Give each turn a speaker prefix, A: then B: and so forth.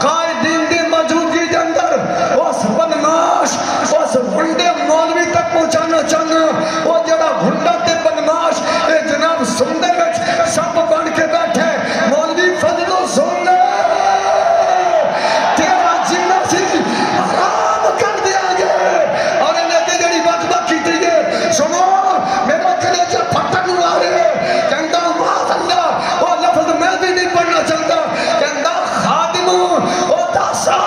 A: कायदीन की मौजूदगी के अंदर उस बदमाश उस गुंडे मौलवी तक पहुंचाना चाहना। वो जरा गुंडा ते बदमाश ये जनाब सुंदर सप बन के बैठे मौलवी फजलो सुन तेरा जीना सी हराम कर दिया और इन्हें जड़ी बकबक की है सुनो मेरा कलेजा फटन आ रहे कहता माशाअल्लाह वो लफ्ज मैं भी नहीं पढ़ना चाहता कहता खादिम ओ दासा